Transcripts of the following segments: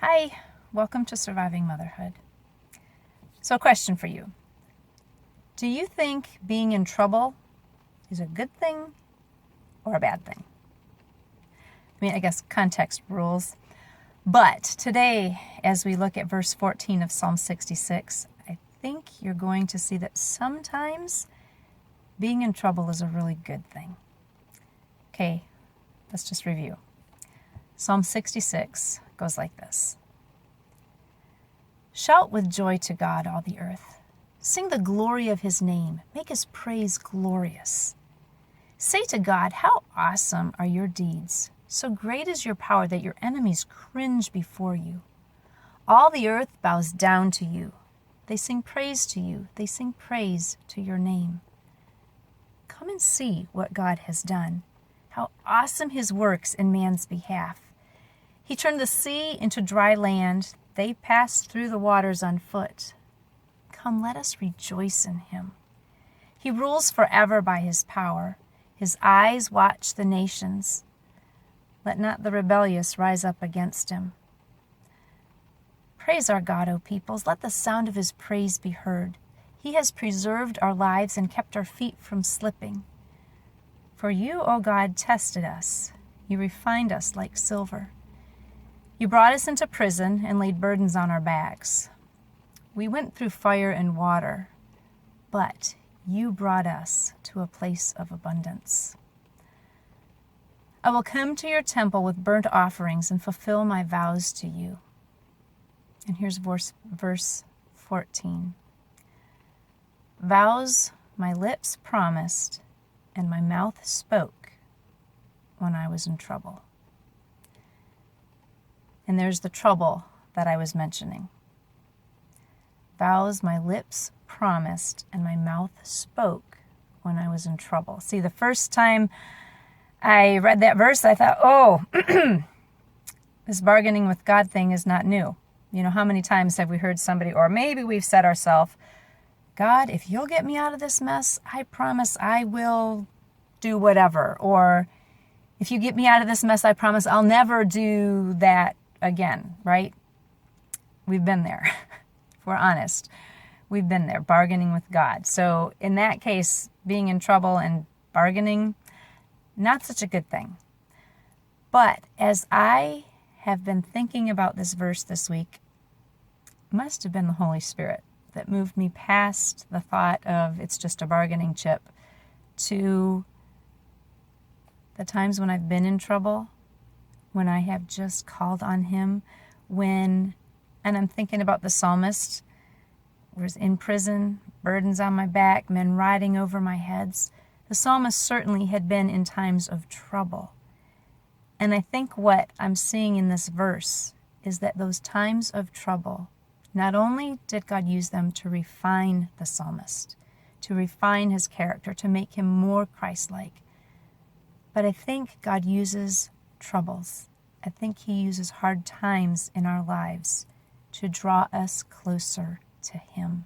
Hi, welcome to Surviving Motherhood. So, a question for you. Do you think being in trouble is a good thing or a bad thing? I guess context rules. But today, as we look at verse 14 of Psalm 66, I think you're going to see that sometimes being in trouble is a really good thing. Okay, let's just review. Psalm 66 goes like this. Shout with joy to God, all the earth. Sing the glory of his name. Make his praise glorious. Say to God, how awesome are your deeds. So great is your power that your enemies cringe before you. All the earth bows down to you. They sing praise to you. They sing praise to your name. Come and see what God has done. How awesome his works in man's behalf. He turned the sea into dry land. They passed through the waters on foot. Come, let us rejoice in him. He rules forever by his power. His eyes watch the nations. Let not the rebellious rise up against him. Praise our God, O peoples. Let the sound of his praise be heard. He has preserved our lives and kept our feet from slipping. For you, O God, tested us. You refined us like silver. You brought us into prison and laid burdens on our backs. We went through fire and water, but you brought us to a place of abundance. I will come to your temple with burnt offerings and fulfill my vows to you. And here's verse 14. Vows my lips promised and my mouth spoke when I was in trouble. And there's the trouble that I was mentioning. Vows my lips promised and my mouth spoke when I was in trouble. See, the first time I read that verse, I thought, this bargaining with God thing is not new. You know, how many times have we heard somebody, or maybe we've said ourselves, God, if you'll get me out of this mess, I promise I will do whatever. Or if you get me out of this mess, I promise I'll never do that again, right? We've been there. If we're honest, we've been there, bargaining with God. So in that case, being in trouble and bargaining, not such a good thing. But as I have been thinking about this verse this week, it must have been the Holy Spirit that moved me past the thought of it's just a bargaining chip to the times when I've been in trouble, when I have just called on him, and I'm thinking about the psalmist, was in prison, burdens on my back, men riding over my heads. The psalmist certainly had been in times of trouble. And I think what I'm seeing in this verse is that those times of trouble, not only did God use them to refine the psalmist, to refine his character, to make him more Christ-like, but I think God uses troubles. I think he uses hard times in our lives to draw us closer to him.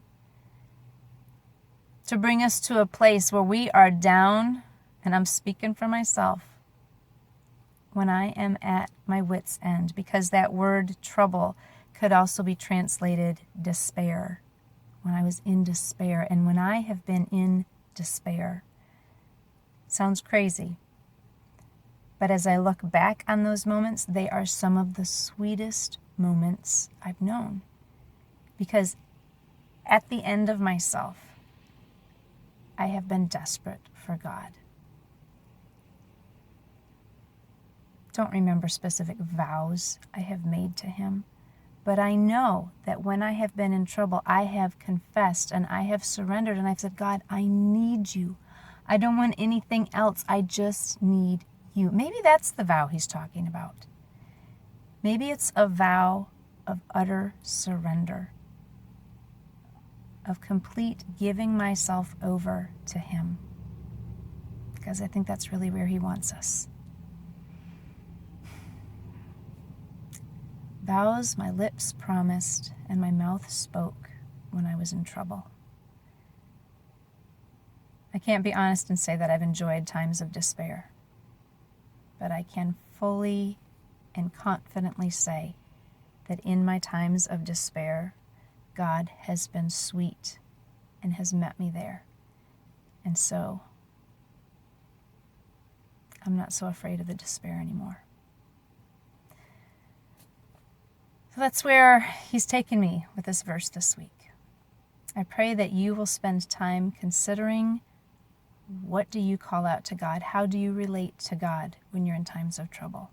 To bring us to a place where we are down, and I'm speaking for myself, when I am at my wit's end, because that word trouble could also be translated despair. When I was in despair, and when I have been in despair. Sounds crazy. But as I look back on those moments, they are some of the sweetest moments I've known. Because at the end of myself, I have been desperate for God. Don't remember specific vows I have made to him, but I know that when I have been in trouble, I have confessed and I have surrendered and I've said, God, I need you. I don't want anything else. I just need you. Maybe that's the vow he's talking about. Maybe it's a vow of utter surrender, of complete giving myself over to him, because I think that's really where he wants us. Vows my lips promised and my mouth spoke when I was in trouble. I can't be honest and say that I've enjoyed times of despair, but I can fully and confidently say that in my times of despair, God has been sweet and has met me there. And so I'm not so afraid of the despair anymore. So that's where he's taken me with this verse this week. I pray that you will spend time considering, what do you call out to God? How do you relate to God when you're in times of trouble?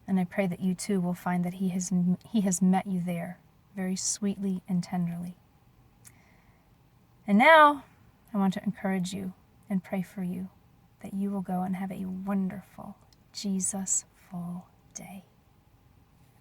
And I pray that you too will find that he has met you there very sweetly and tenderly. And now I want to encourage you and pray for you that you will go and have a wonderful, Jesus-full day.